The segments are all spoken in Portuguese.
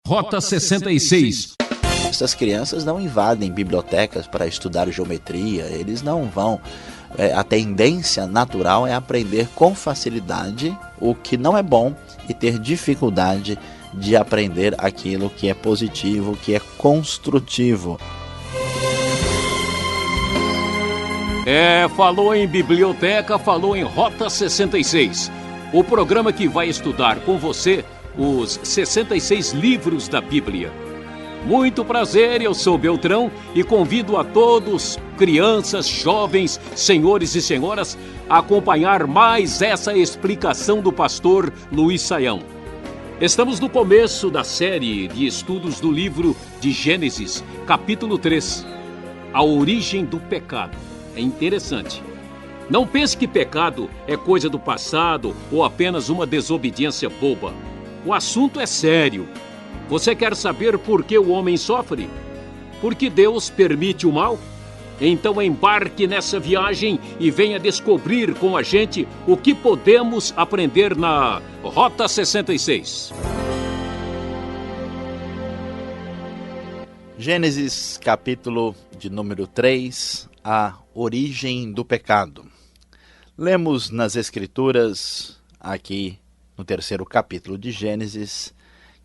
Rota 66. Essas crianças não invadem bibliotecas para estudar geometria, eles não vão. A tendência natural é aprender com facilidade o que não é bom e ter dificuldade de aprender aquilo que é positivo, que é construtivo. Falou em biblioteca, falou em Rota 66. O programa que vai estudar com você os 66 livros da Bíblia. Muito prazer, eu sou Beltrão e convido a todos, crianças, jovens, senhores e senhoras, a acompanhar mais essa explicação do pastor Luiz Saião. Estamos no começo da série de estudos do livro de Gênesis, capítulo 3, a origem do pecado. É interessante. Não pense que pecado é coisa do passado ou apenas uma desobediência boba. O assunto é sério. Você quer saber por que o homem sofre? Porque Deus permite o mal? Então embarque nessa viagem e venha descobrir com a gente o que podemos aprender na Rota 66. Gênesis, capítulo de número 3, a origem do pecado. Lemos nas Escrituras, aqui no terceiro capítulo de Gênesis,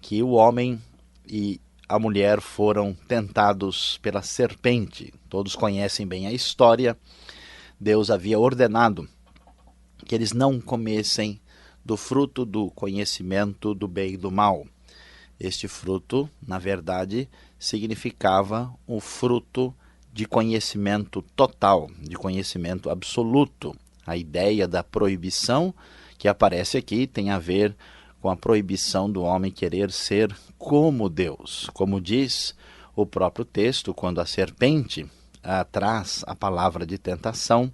que o homem e a mulher foram tentados pela serpente. Todos conhecem bem a história. Deus havia ordenado que eles não comessem do fruto do conhecimento do bem e do mal. Este fruto, na verdade, significava o fruto de conhecimento total, de conhecimento absoluto. A ideia da proibição que aparece aqui tem a ver com a proibição do homem querer ser como Deus. Como diz o próprio texto, quando a serpente traz a palavra de tentação,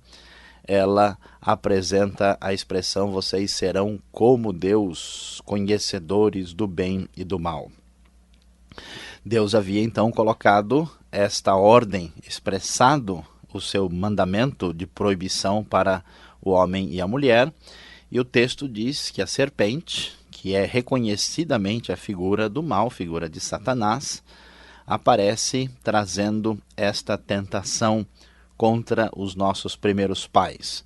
ela apresenta a expressão: vocês serão como Deus, conhecedores do bem e do mal. Deus havia então colocado esta ordem, expressado o seu mandamento de proibição para o homem e a mulher, e o texto diz que a serpente, que é reconhecidamente a figura do mal, figura de Satanás, aparece trazendo esta tentação contra os nossos primeiros pais.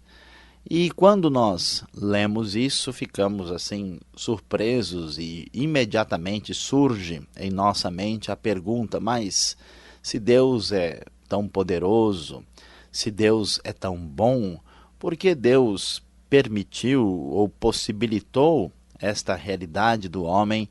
E quando nós lemos isso, ficamos assim surpresos e imediatamente surge em nossa mente a pergunta: mas se Deus é tão poderoso, se Deus é tão bom, por que Deus permitiu ou possibilitou esta realidade do homem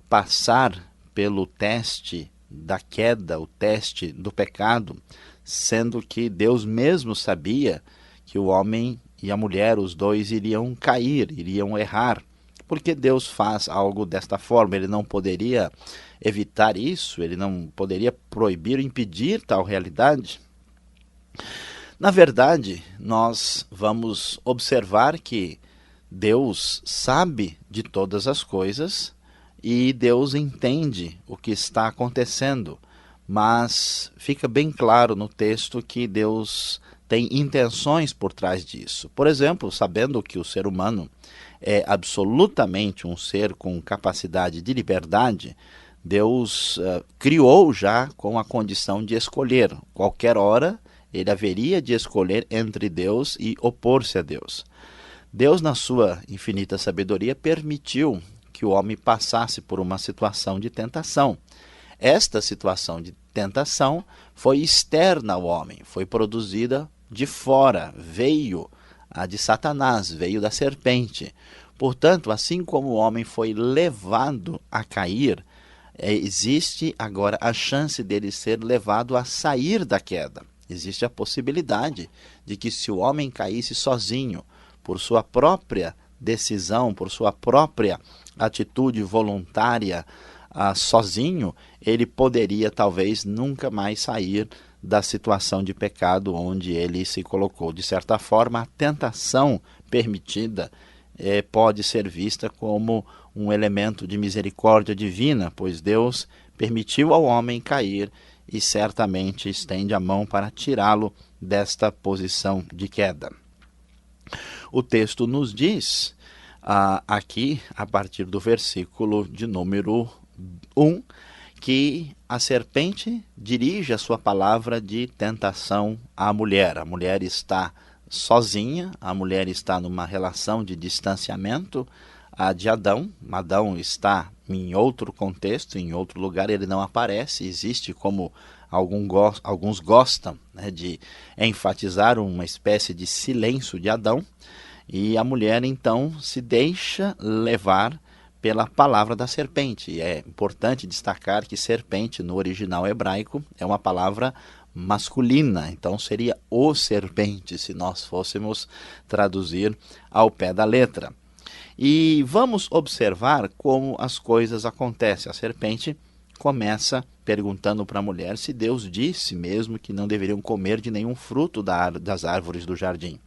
passar pelo teste da queda, o teste do pecado, sendo que Deus mesmo sabia que o homem e a mulher, os dois, iriam cair, iriam errar? Por que Deus faz algo desta forma? Ele não poderia evitar isso? Ele não poderia proibir ou impedir tal realidade? Na verdade, nós vamos observar que Deus sabe de todas as coisas e Deus entende o que está acontecendo, mas fica bem claro no texto que Deus tem intenções por trás disso. Por exemplo, sabendo que o ser humano é absolutamente um ser com capacidade de liberdade, Deus criou já com a condição de escolher. Qualquer hora ele haveria de escolher entre Deus e opor-se a Deus. Deus, na sua infinita sabedoria, permitiu que o homem passasse por uma situação de tentação. Esta situação de tentação foi externa ao homem, foi produzida de fora, veio de Satanás, veio da serpente. Portanto, assim como o homem foi levado a cair, existe agora a chance dele ser levado a sair da queda. Existe a possibilidade de que, se o homem caísse sozinho, por sua própria decisão, por sua própria atitude voluntária, sozinho, ele poderia talvez nunca mais sair da situação de pecado onde ele se colocou. De certa forma, a tentação permitida pode ser vista como um elemento de misericórdia divina, pois Deus permitiu ao homem cair e certamente estende a mão para tirá-lo desta posição de queda. O texto nos diz, aqui, a partir do versículo de número que a serpente dirige a sua palavra de tentação à mulher. A mulher está sozinha, a mulher está numa relação de distanciamento de Adão. Adão está em outro contexto, em outro lugar, ele não aparece, existe como alguns gostam, né, de enfatizar uma espécie de silêncio de Adão, e a mulher então se deixa levar pela palavra da serpente. E é importante destacar que serpente no original hebraico é uma palavra masculina, então seria o serpente se nós fôssemos traduzir ao pé da letra. E vamos observar como as coisas acontecem. A serpente começa perguntando para a mulher se Deus disse mesmo que não deveriam comer de nenhum fruto das árvores do jardim.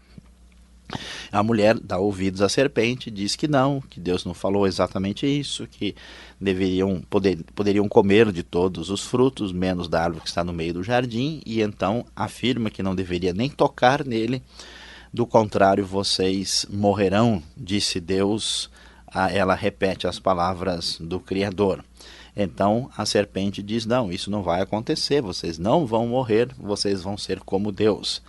A mulher dá ouvidos à serpente, diz que não, que Deus não falou exatamente isso, que poderiam comer de todos os frutos, menos da árvore que está no meio do jardim, e então afirma que não deveria nem tocar nele, do contrário vocês morrerão, disse Deus. Ela repete as palavras do Criador. Então a serpente diz, não, isso não vai acontecer, vocês não vão morrer, vocês vão ser como Deus.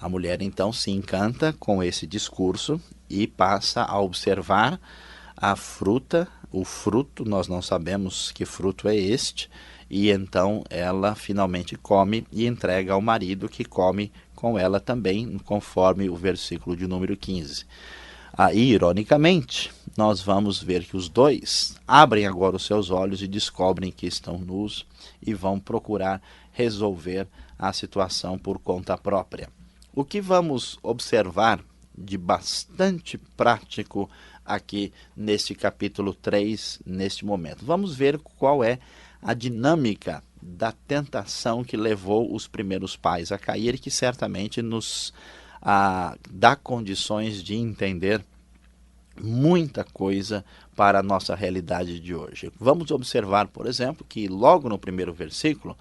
A mulher então se encanta com esse discurso e passa a observar a fruta, o fruto, nós não sabemos que fruto é este, e então ela finalmente come e entrega ao marido, que come com ela também, conforme o versículo de número 15. Aí, ironicamente, nós vamos ver que os dois abrem agora os seus olhos e descobrem que estão nus e vão procurar resolver a situação por conta própria. O que vamos observar de bastante prático aqui neste capítulo 3, neste momento? Vamos ver qual é a dinâmica da tentação que levou os primeiros pais a cair, que certamente nos dá condições de entender muita coisa para a nossa realidade de hoje. Vamos observar, por exemplo, que logo no primeiro versículo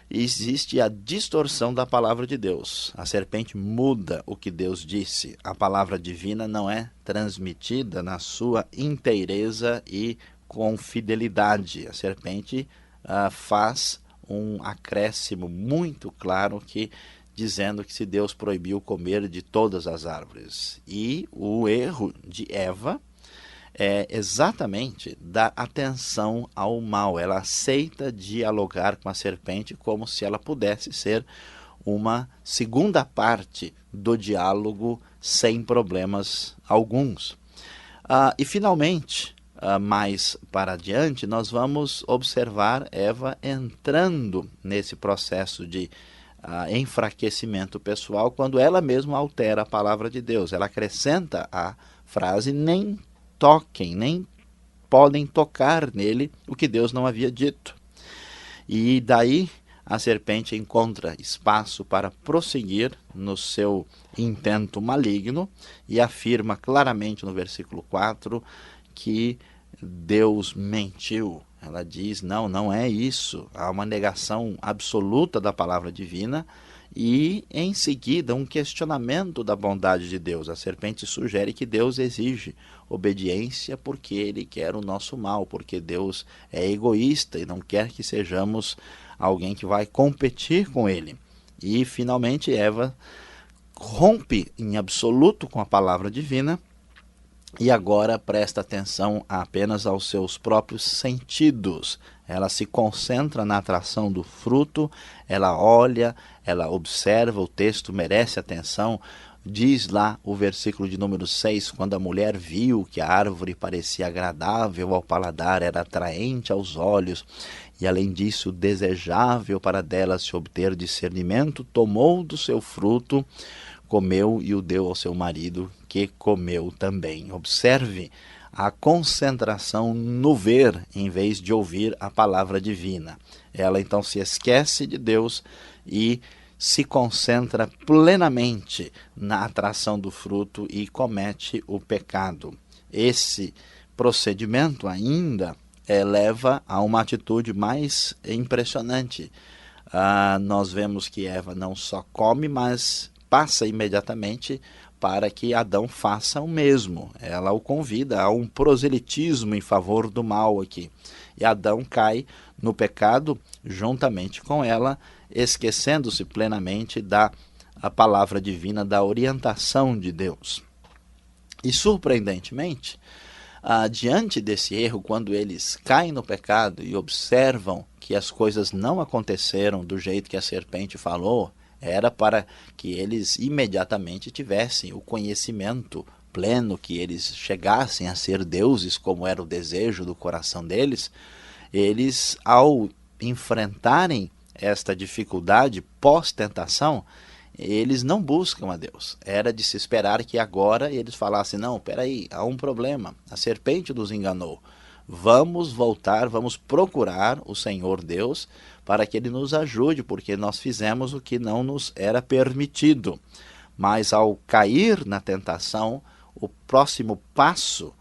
existe a distorção da palavra de Deus. A serpente muda o que Deus disse. A palavra divina não é transmitida na sua inteireza e com fidelidade. A serpente faz um acréscimo muito claro dizendo que se Deus proibiu comer de todas as árvores. E o erro de Eva é exatamente dar atenção ao mal. Ela aceita dialogar com a serpente como se ela pudesse ser uma segunda parte do diálogo sem problemas alguns. E finalmente, mais para adiante, nós vamos observar Eva entrando nesse processo de enfraquecimento pessoal, quando ela mesma altera a palavra de Deus. Ela acrescenta a frase, nem toquem, nem podem tocar nele, o que Deus não havia dito. E daí a serpente encontra espaço para prosseguir no seu intento maligno e afirma claramente no versículo 4 que Deus mentiu. Ela diz, não é isso. Há uma negação absoluta da palavra divina e, em seguida, um questionamento da bondade de Deus. A serpente sugere que Deus exige obediência porque Ele quer o nosso mal, porque Deus é egoísta e não quer que sejamos alguém que vai competir com Ele. E, finalmente, Eva rompe em absoluto com a palavra divina e agora presta atenção apenas aos seus próprios sentidos. Ela se concentra na atração do fruto, ela olha, ela observa, o texto merece atenção. Diz lá o versículo de número 6, quando a mulher viu que a árvore parecia agradável ao paladar, era atraente aos olhos, e além disso desejável para dela se obter discernimento, tomou do seu fruto, comeu e o deu ao seu marido, que comeu também. Observe a concentração no ver, em vez de ouvir a palavra divina. Ela então se esquece de Deus e se concentra plenamente na atração do fruto e comete o pecado. Esse procedimento ainda leva a uma atitude mais impressionante. Nós vemos que Eva não só come, mas passa imediatamente para que Adão faça o mesmo. Ela o convida a um proselitismo em favor do mal aqui. E Adão cai no pecado juntamente com ela, esquecendo-se plenamente da palavra divina, da orientação de Deus. E surpreendentemente, diante desse erro, quando eles caem no pecado e observam que as coisas não aconteceram do jeito que a serpente falou, era para que eles imediatamente tivessem o conhecimento pleno, que eles chegassem a ser deuses, como era o desejo do coração deles. Eles, ao enfrentarem esta dificuldade pós-tentação, eles não buscam a Deus. Era de se esperar que agora eles falassem: não, peraí, há um problema, a serpente nos enganou. Vamos voltar, vamos procurar o Senhor Deus para que Ele nos ajude, porque nós fizemos o que não nos era permitido. Mas ao cair na tentação, o próximo passo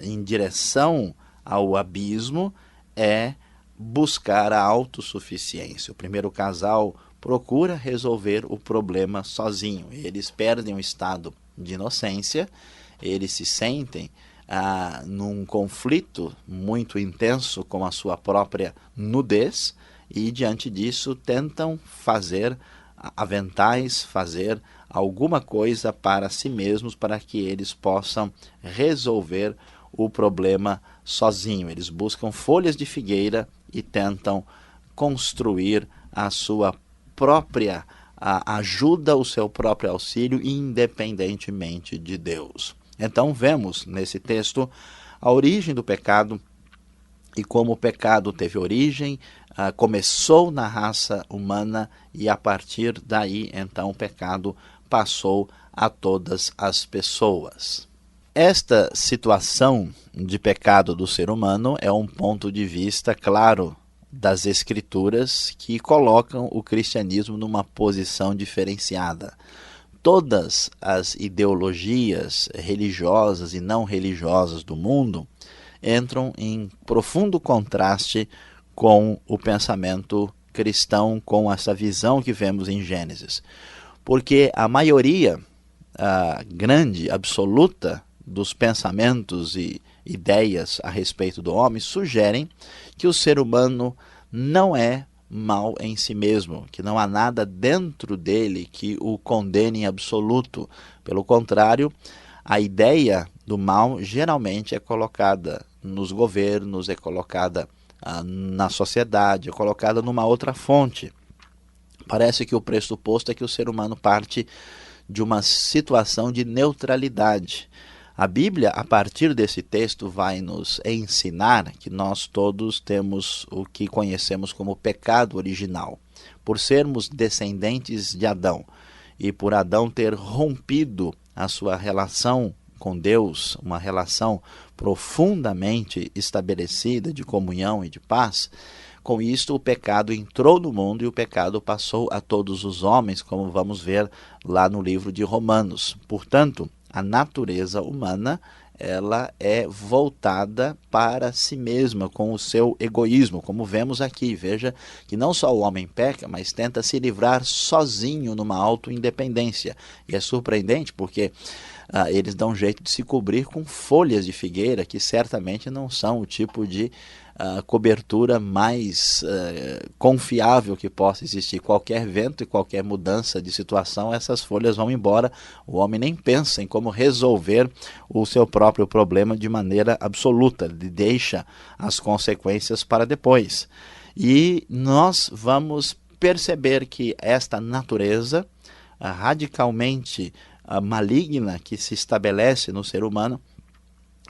em direção ao abismo é buscar a autossuficiência. O primeiro casal procura resolver o problema sozinho. Eles perdem o estado de inocência, eles se sentem num conflito muito intenso com a sua própria nudez e, diante disso, tentam fazer aventais, fazer alguma coisa para si mesmos, para que eles possam resolver o problema sozinho. Eles buscam folhas de figueira e tentam construir a sua própria ajuda, o seu próprio auxílio, independentemente de Deus. Então vemos nesse texto a origem do pecado e como o pecado teve origem, começou na raça humana e a partir daí então o pecado passou a todas as pessoas. Esta situação de pecado do ser humano é um ponto de vista claro das Escrituras que colocam o cristianismo numa posição diferenciada. Todas as ideologias religiosas e não religiosas do mundo entram em profundo contraste com o pensamento cristão, com essa visão que vemos em Gênesis. Porque a maioria grande, absoluta, dos pensamentos e ideias a respeito do homem sugerem que o ser humano não é mal em si mesmo, que não há nada dentro dele que o condene em absoluto. Pelo contrário, a ideia do mal geralmente é colocada nos governos, é colocada na sociedade, é colocada numa outra fonte. Parece que o pressuposto é que o ser humano parte de uma situação de neutralidade. A Bíblia, a partir desse texto, vai nos ensinar que nós todos temos o que conhecemos como pecado original. Por sermos descendentes de Adão e por Adão ter rompido a sua relação com Deus, uma relação profundamente estabelecida de comunhão e de paz, com isto o pecado entrou no mundo e o pecado passou a todos os homens, como vamos ver lá no livro de Romanos. Portanto, a natureza humana, ela é voltada para si mesma, com o seu egoísmo, como vemos aqui. Veja que não só o homem peca, mas tenta se livrar sozinho numa auto-independência. E é surpreendente porque eles dão um jeito de se cobrir com folhas de figueira, que certamente não são o tipo de cobertura mais confiável que possa existir. Qualquer vento e qualquer mudança de situação, essas folhas vão embora. O homem nem pensa em como resolver o seu próprio problema de maneira absoluta, ele deixa as consequências para depois. E nós vamos perceber que esta natureza radicalmente maligna que se estabelece no ser humano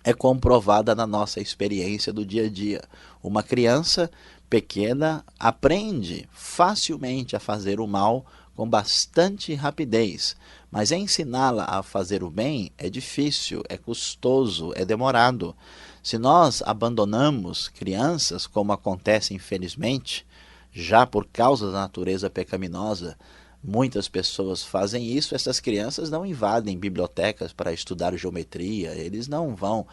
é comprovada na nossa experiência do dia a dia. Uma criança pequena aprende facilmente a fazer o mal com bastante rapidez, mas ensiná-la a fazer o bem é difícil, é custoso, é demorado. Se nós abandonamos crianças, como acontece infelizmente, já por causa da natureza pecaminosa, muitas pessoas fazem isso. Essas crianças não invadem bibliotecas para estudar geometria, eles não vão.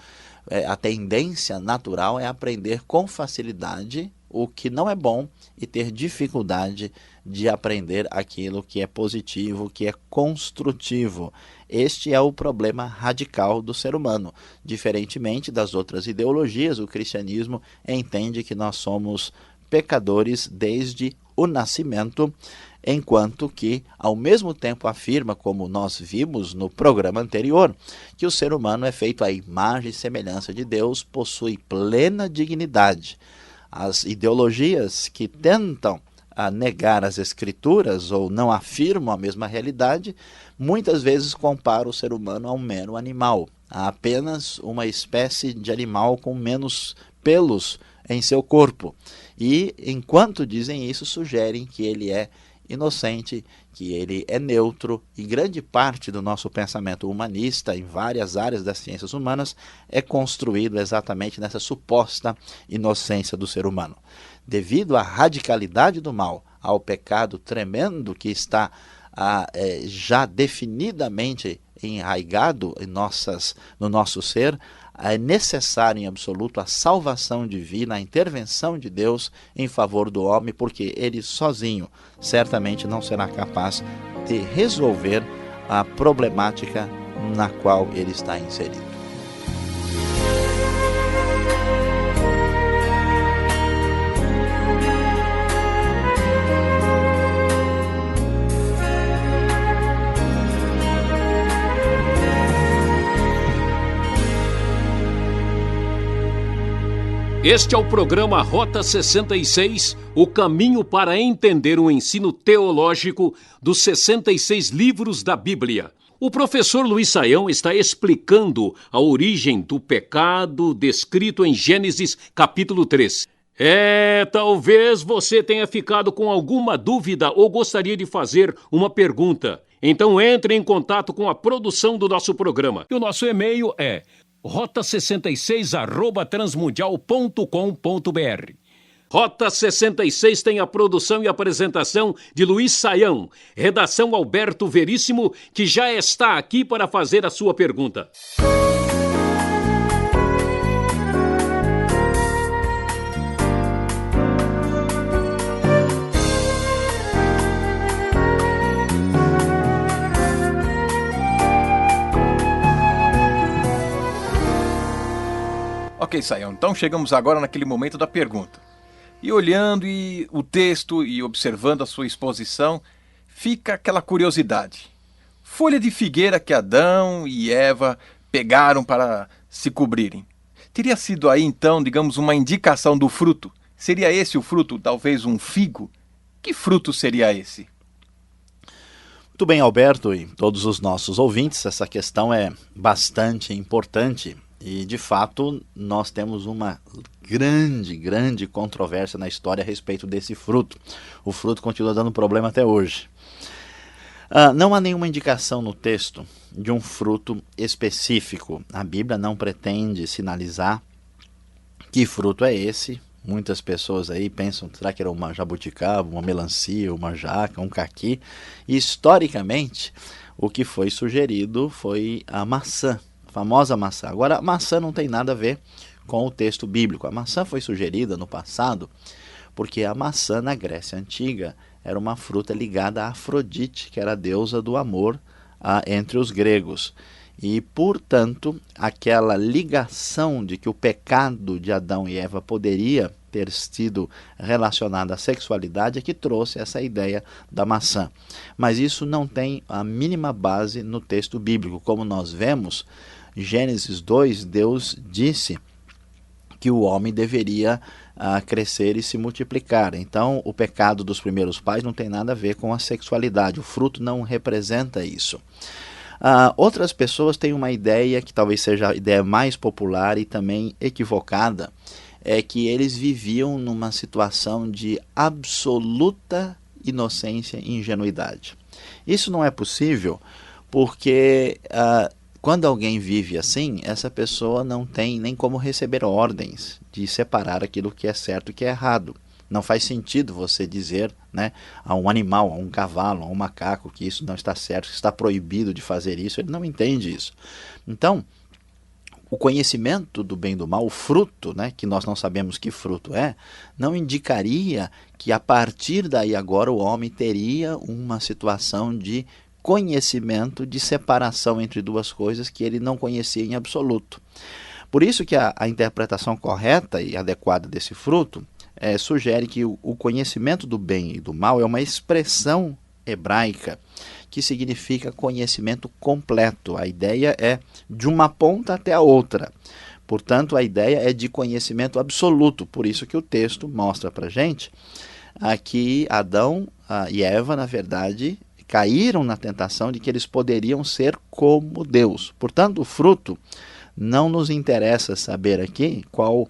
A tendência natural é aprender com facilidade o que não é bom e ter dificuldade de aprender aquilo que é positivo, que é construtivo. Este é o problema radical do ser humano. Diferentemente das outras ideologias, o cristianismo entende que nós somos pecadores desde o nascimento, enquanto que, ao mesmo tempo, afirma, como nós vimos no programa anterior, que o ser humano é feito à imagem e semelhança de Deus, possui plena dignidade. As ideologias que tentam negar as escrituras ou não afirmam a mesma realidade, muitas vezes comparam o ser humano a um mero animal, a apenas uma espécie de animal com menos pelos em seu corpo. E, enquanto dizem isso, sugerem que ele é inocente, que ele é neutro, e grande parte do nosso pensamento humanista em várias áreas das ciências humanas é construído exatamente nessa suposta inocência do ser humano. Devido à radicalidade do mal, ao pecado tremendo que está já definidamente enraizado no nosso ser, é necessário em absoluto a salvação divina, a intervenção de Deus em favor do homem, porque ele sozinho certamente não será capaz de resolver a problemática na qual ele está inserido. Este é o programa Rota 66, o caminho para entender o ensino teológico dos 66 livros da Bíblia. O professor Luiz Saião está explicando a origem do pecado descrito em Gênesis capítulo 3. Talvez você tenha ficado com alguma dúvida ou gostaria de fazer uma pergunta. Então entre em contato com a produção do nosso programa. E o nosso e-mail é rota66@transmundial.com.br. Rota 66 tem a produção e apresentação de Luiz Saião, redação Alberto Veríssimo, que já está aqui para fazer a sua pergunta. Ok, Saião, então chegamos agora naquele momento da pergunta. E olhando o texto e observando a sua exposição, fica aquela curiosidade. Folha de figueira que Adão e Eva pegaram para se cobrirem. Teria sido aí então, digamos, uma indicação do fruto? Seria esse o fruto, talvez um figo? Que fruto seria esse? Muito bem, Alberto e todos os nossos ouvintes, essa questão é bastante importante. E, de fato, nós temos uma grande controvérsia na história a respeito desse fruto. O fruto continua dando problema até hoje. Não há nenhuma indicação no texto de um fruto específico. A Bíblia não pretende sinalizar que fruto é esse. Muitas pessoas aí pensam, será que era uma jabuticaba, uma melancia, uma jaca, um caqui? E, historicamente, o que foi sugerido foi a maçã. Famosa maçã. Agora, a maçã não tem nada a ver com o texto bíblico. A maçã foi sugerida no passado porque a maçã na Grécia Antiga era uma fruta ligada a Afrodite, que era a deusa do amor entre os gregos. E, portanto, aquela ligação de que o pecado de Adão e Eva poderia ter sido relacionado à sexualidade é que trouxe essa ideia da maçã. Mas isso não tem a mínima base no texto bíblico. Como nós vemos, Gênesis 2, Deus disse que o homem deveria crescer e se multiplicar. Então, o pecado dos primeiros pais não tem nada a ver com a sexualidade. O fruto não representa isso. Outras pessoas têm uma ideia, que talvez seja a ideia mais popular e também equivocada, é que eles viviam numa situação de absoluta inocência e ingenuidade. Isso não é possível porque quando alguém vive assim, essa pessoa não tem nem como receber ordens de separar aquilo que é certo e que é errado. Não faz sentido você dizer, né, a um animal, a um cavalo, a um macaco que isso não está certo, que está proibido de fazer isso. Ele não entende isso. Então, o conhecimento do bem e do mal, o fruto, né, que nós não sabemos que fruto é, não indicaria que a partir daí agora o homem teria uma situação de conhecimento, de separação entre duas coisas que ele não conhecia em absoluto. Por isso que a interpretação correta e adequada desse fruto sugere que o conhecimento do bem e do mal é uma expressão hebraica que significa conhecimento completo. A ideia é de uma ponta até a outra. Portanto, a ideia é de conhecimento absoluto. Por isso que o texto mostra para a gente que Adão e Eva, na verdade, caíram na tentação de que eles poderiam ser como Deus. Portanto, o fruto não nos interessa saber aqui qual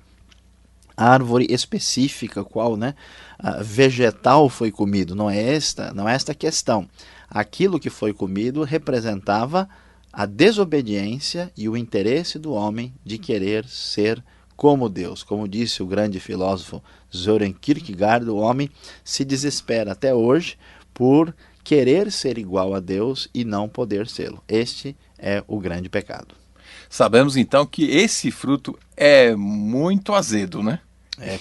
árvore específica, qual vegetal foi comido. Não é esta a questão. Aquilo que foi comido representava a desobediência e o interesse do homem de querer ser como Deus. Como disse o grande filósofo Søren Kierkegaard, o homem se desespera até hoje por querer ser igual a Deus e não poder sê-lo. Este é o grande pecado. Sabemos então que esse fruto é muito azedo, né?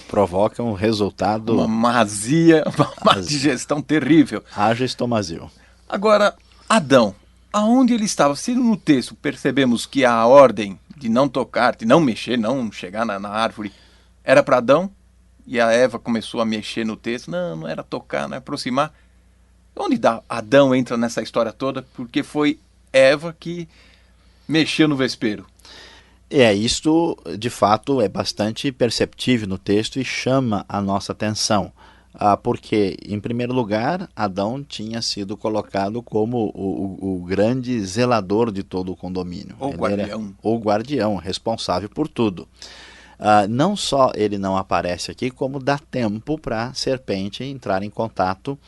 Provoca um resultado... Uma azia, uma digestão terrível. Haja estomazil. Agora, Adão, aonde ele estava? Se no texto percebemos que a ordem de não tocar, de não mexer, não chegar na árvore, era para Adão, e a Eva começou a mexer no texto, não era tocar, não é aproximar. Onde Adão entra nessa história toda? Porque foi Eva que mexeu no vespeiro. Isto de fato é bastante perceptível no texto e chama a nossa atenção. Porque, em primeiro lugar, Adão tinha sido colocado como o grande zelador de todo o condomínio. O guardião. O guardião, responsável por tudo. Não só ele não aparece aqui, como dá tempo para a serpente entrar em contato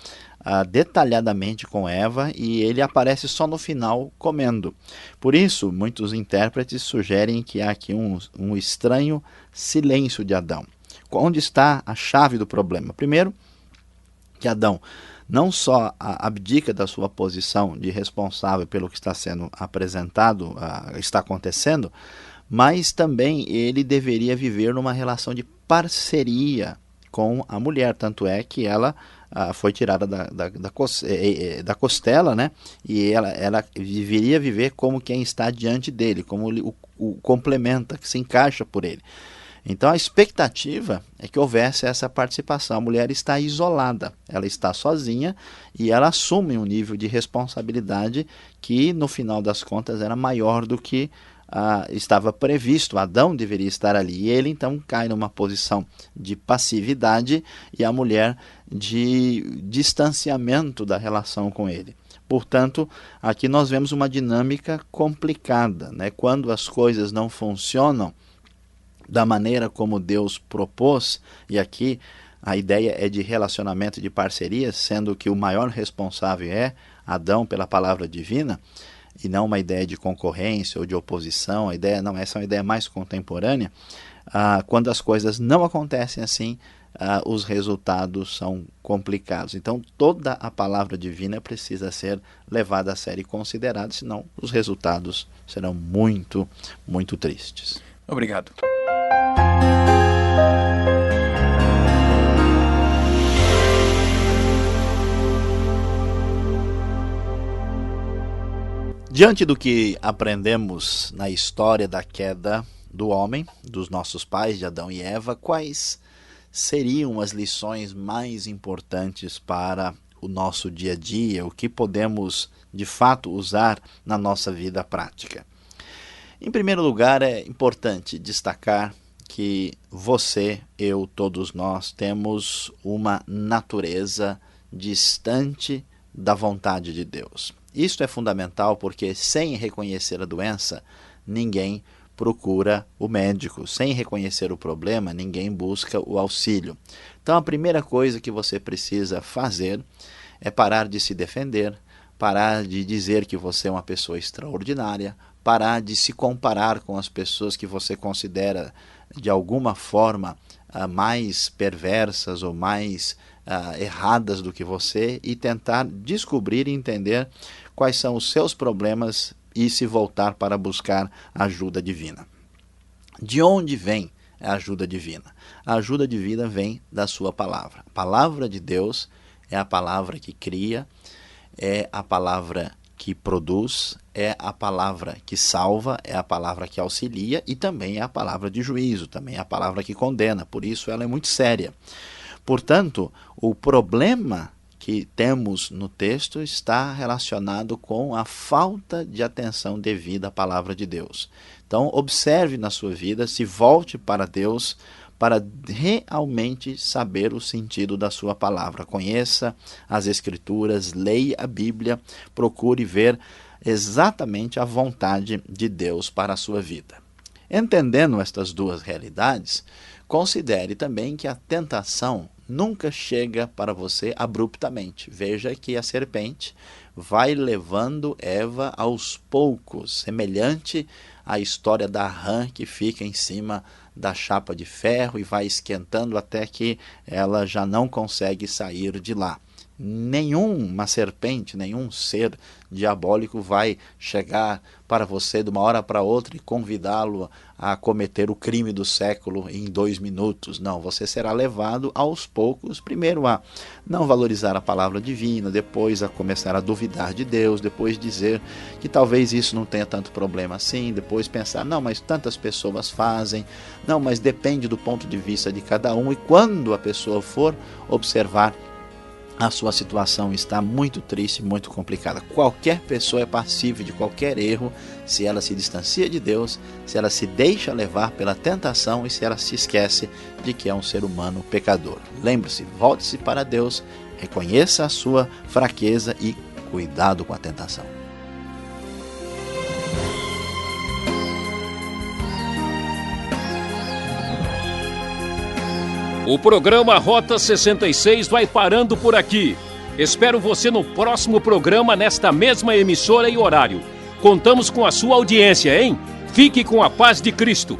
detalhadamente com Eva, e ele aparece só no final comendo. Por isso, muitos intérpretes sugerem que há aqui um estranho silêncio de Adão. Onde está a chave do problema? Primeiro, que Adão não só abdica da sua posição de responsável pelo que está sendo apresentado, está acontecendo, mas também ele deveria viver numa relação de parceria com a mulher. Tanto é que ela foi tirada da costela, né? E ela deveria viver como quem está diante dele, como o complementa, que se encaixa por ele. Então a expectativa é que houvesse essa participação. A mulher está isolada, ela está sozinha e ela assume um nível de responsabilidade que no final das contas era maior do que estava previsto. Adão deveria estar ali e ele então cai numa posição de passividade e a mulher de distanciamento da relação com ele. Portanto, aqui nós vemos uma dinâmica complicada, né? Quando as coisas não funcionam da maneira como Deus propôs, e aqui a ideia é de relacionamento, de parceria, sendo que o maior responsável é Adão pela palavra divina, e não uma ideia de concorrência ou de oposição. A ideia não, essa é uma ideia mais contemporânea. Quando as coisas não acontecem assim, os resultados são complicados. Então toda a palavra divina precisa ser levada a sério e considerada, senão os resultados serão muito, muito tristes. Obrigado. Diante do que aprendemos na história da queda do homem, dos nossos pais, de Adão e Eva, quais seriam as lições mais importantes para o nosso dia a dia? O que podemos, de fato, usar na nossa vida prática? Em primeiro lugar, é importante destacar que você, eu, todos nós, temos uma natureza distante da vontade de Deus. Isto é fundamental porque sem reconhecer a doença, ninguém procura o médico. Sem reconhecer o problema, ninguém busca o auxílio. Então a primeira coisa que você precisa fazer é parar de se defender, parar de dizer que você é uma pessoa extraordinária, parar de se comparar com as pessoas que você considera de alguma forma mais perversas ou mais erradas do que você, e tentar descobrir e entender quais são os seus problemas e se voltar para buscar ajuda divina. De onde vem a ajuda divina? A ajuda divina vem da sua palavra. A palavra de Deus é a palavra que cria, é a palavra que produz, é a palavra que salva, é a palavra que auxilia e também é a palavra de juízo, também é a palavra que condena. Por isso ela é muito séria. Portanto, o problema que temos no texto está relacionado com a falta de atenção devida à palavra de Deus. Então, observe na sua vida, se volte para Deus para realmente saber o sentido da sua palavra. Conheça as Escrituras, leia a Bíblia, procure ver exatamente a vontade de Deus para a sua vida. Entendendo estas duas realidades, considere também que a tentação nunca chega para você abruptamente. Veja que a serpente vai levando Eva aos poucos, semelhante à história da rã que fica em cima da chapa de ferro e vai esquentando até que ela já não consegue sair de lá. Nenhuma serpente, nenhum ser diabólico vai chegar para você de uma hora para outra e convidá-lo a cometer o crime do século em 2 minutos. Não, você será levado aos poucos, primeiro a não valorizar a palavra divina, depois a começar a duvidar de Deus, depois dizer que talvez isso não tenha tanto problema assim, depois pensar, não, mas tantas pessoas fazem, não, mas depende do ponto de vista de cada um, e quando a pessoa for observar, a sua situação está muito triste, muito complicada. Qualquer pessoa é passível de qualquer erro se ela se distancia de Deus, se ela se deixa levar pela tentação e se ela se esquece de que é um ser humano pecador. Lembre-se, volte-se para Deus, reconheça a sua fraqueza e cuidado com a tentação. O programa Rota 66 vai parando por aqui. Espero você no próximo programa nesta mesma emissora e horário. Contamos com a sua audiência, hein? Fique com a paz de Cristo.